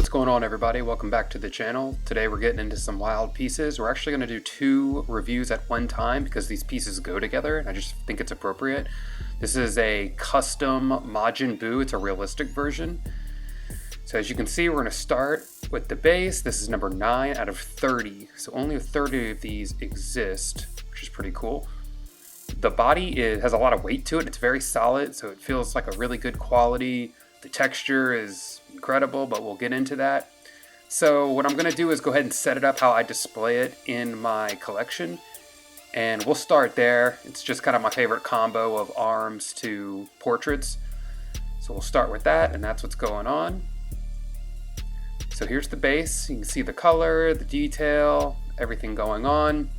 What's going on, everybody? Welcome back to the channel. Today we're getting into some wild pieces. We're actually going to do two reviews at one time because these pieces go together and I just think it's appropriate. This is a custom Majin Buu. It's a realistic version. So as you can see, we're going to start with the base. This is number 9 out of 30. So only 30 of these exist, which is pretty cool. The body has a lot of weight to it. It's very solid, so it feels like a really good quality. The texture is incredible, but we'll get into that. So what I'm going to do is go ahead and set it up how I display it in my collection. And we'll start there. It's just kind of my favorite combo of arms to portraits. So we'll start with that, and that's what's going on. So here's the base. You can see the color, the detail, everything going on.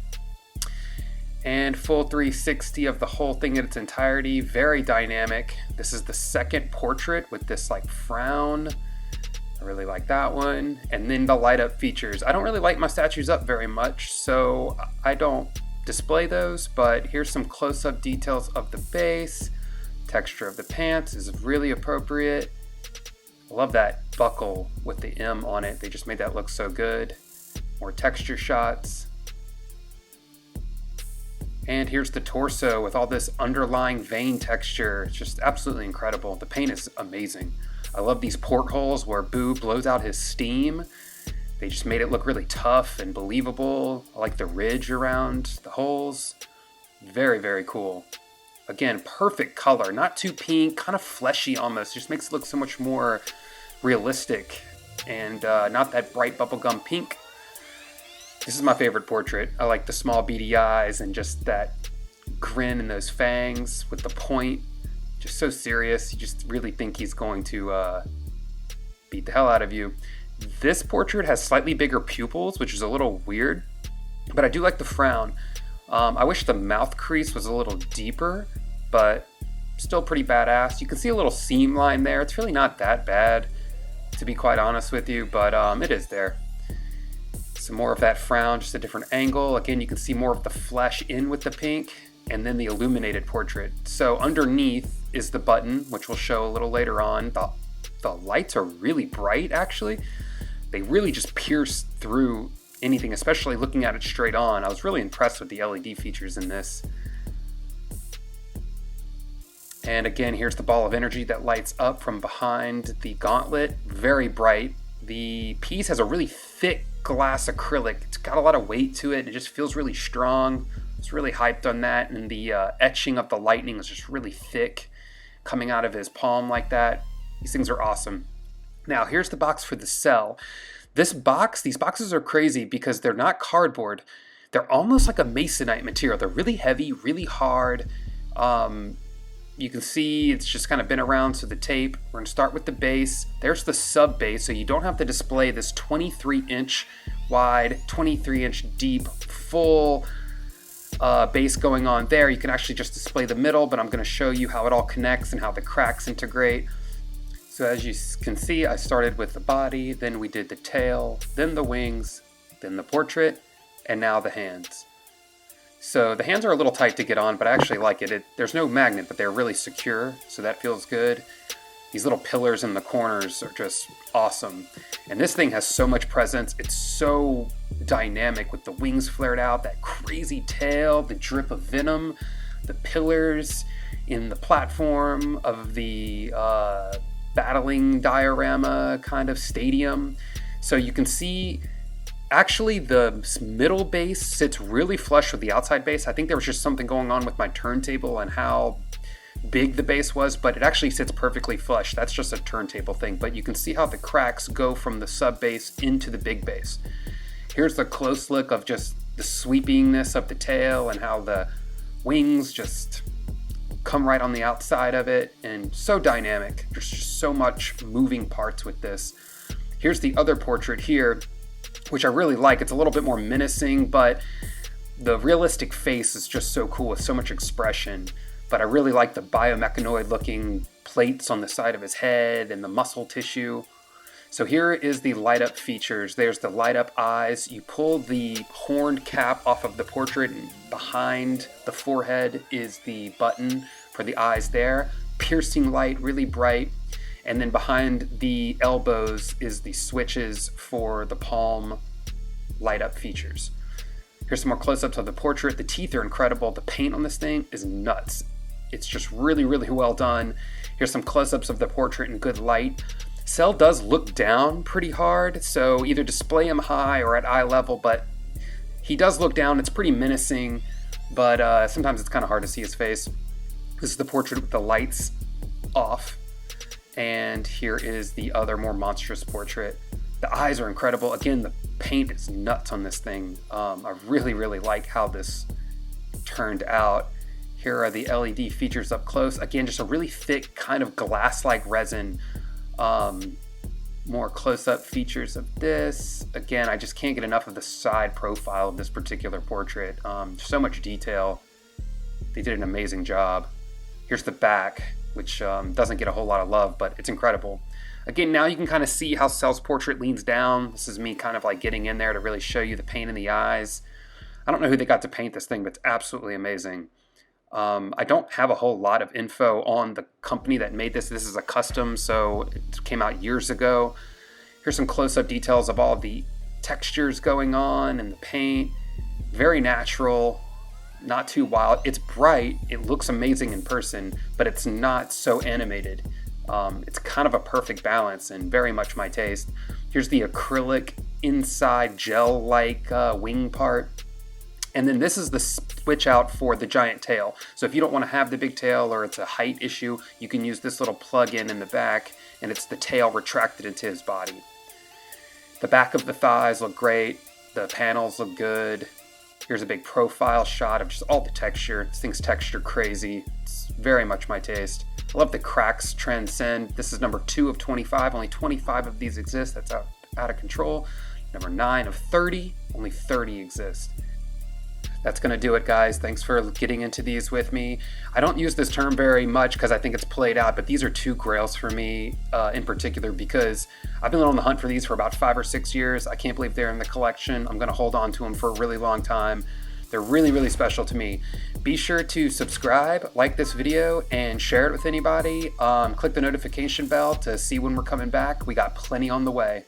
And full 360 of the whole thing in its entirety. Very dynamic. This is the second portrait with this like frown. I really like that one. And then the light up features. I don't really light my statues up very much, so I don't display those, but here's some close-up details of the base. Texture of the pants is really appropriate. I love that buckle with the M on it. They just made that look so good. More texture shots. And here's the torso with all this underlying vein texture. It's just absolutely incredible. The paint is amazing. I love these portholes where Buu blows out his steam. They just made it look really tough and believable. I like the ridge around the holes. Very, very cool. Again, perfect color. Not too pink, kind of fleshy almost. Just makes it look so much more realistic and not that bright bubblegum pink. This is my favorite portrait. I like the small beady eyes and just that grin and those fangs with the point. Just so serious. You just really think he's going to beat the hell out of you. This portrait has slightly bigger pupils, which is a little weird, but I do like the frown. I wish the mouth crease was a little deeper, but still pretty badass. You can see a little seam line there. It's really not that bad, to be quite honest with you, but it is there. Some more of that frown, just a different angle. Again, you can see more of the flesh in with the pink, and then the illuminated portrait. So underneath is the button, which we'll show a little later on. The lights are really bright, actually. They really just pierce through anything, especially looking at it straight on. I was really impressed with the LED features in this. And again, here's the ball of energy that lights up from behind the gauntlet. Very bright. The piece has a really thick glass acrylic. It's got a lot of weight to it. It just feels really strong. It's really hyped on that. And the etching of the lightning is just really thick coming out of his palm like that. These things are awesome. Now, here's the box for the cell. These boxes are crazy because they're not cardboard. They're almost like a masonite material. They're really heavy, really hard. You can see it's just kind of been around, so the tape. We're going to start with the base. There's the sub base, so you don't have to display this 23-inch wide, 23-inch deep, full base going on there. You can actually just display the middle, but I'm going to show you how it all connects and how the cracks integrate. So as you can see, I started with the body, then we did the tail, then the wings, then the portrait, and now the hands. So the hands are a little tight to get on, but I actually like it. There's no magnet, but they're really secure, so that feels good. These little pillars in the corners are just awesome. And this thing has so much presence. It's so dynamic with the wings flared out, that crazy tail, the drip of venom, the pillars in the platform of the battling diorama kind of stadium. So you can see actually the middle base sits really flush with the outside base. I think there was just something going on with my turntable and how big the base was, but it actually sits perfectly flush. That's just a turntable thing, but you can see how the cracks go from the sub base into the big base. Here's the close look of just the sweepingness of the tail and how the wings just come right on the outside of it, and so dynamic. There's just so much moving parts with this. Here's the other portrait here, which I really like. It's a little bit more menacing, but the realistic face is just so cool with so much expression. But I really like the biomechanoid looking plates on the side of his head and the muscle tissue. So here is the light up features. There's the light up eyes. You pull the horned cap off of the portrait, and behind the forehead is the button for the eyes there. Piercing light, really bright. And then behind the elbows is the switches for the palm light up features. Here's some more close-ups of the portrait. The teeth are incredible. The paint on this thing is nuts. It's just really, really well done. Here's some close-ups of the portrait in good light. Cell does look down pretty hard, so either display him high or at eye level, but he does look down. It's pretty menacing, but sometimes it's kind of hard to see his face. This is the portrait with the lights off. And here is the other more monstrous portrait. The eyes are incredible. Again, the paint is nuts on this thing. I really, really like how this turned out. Here are the LED features up close. Again, just a really thick kind of glass-like resin. More close-up features of this. Again, I just can't get enough of the side profile of this particular portrait. So much detail. They did an amazing job. Here's the back, which doesn't get a whole lot of love, but it's incredible. Again, now you can kind of see how Cell's portrait leans down. This is me kind of like getting in there to really show you the paint in the eyes. I don't know who they got to paint this thing, but it's absolutely amazing. I don't have a whole lot of info on the company that made this. This is a custom, so it came out years ago. Here's some close-up details of all of the textures going on and the paint. Very natural, not too wild. It's bright, it looks amazing in person, but it's not so animated. It's kind of a perfect balance and very much my taste. Here's the acrylic inside gel-like wing part. And then this is the switch out for the giant tail. So if you don't want to have the big tail or it's a height issue, you can use this little plug-in in the back, and it's the tail retracted into his body. The back of the thighs look great. The panels look good. Here's a big profile shot of just all the texture. This thing's texture crazy. It's very much my taste. I love the cracks transcend. This is number 2 of 25. Only 25 of these exist. That's out of control. Number 9 of 30. Only 30 exist. That's going to do it, guys. Thanks for getting into these with me. I don't use this term very much because I think it's played out, but these are 2 grails for me in particular because I've been on the hunt for these for about 5 or 6 years. I can't believe they're in the collection. I'm going to hold on to them for a really long time. They're really, really special to me. Be sure to subscribe, like this video, and share it with anybody. Click the notification bell to see when we're coming back. We got plenty on the way.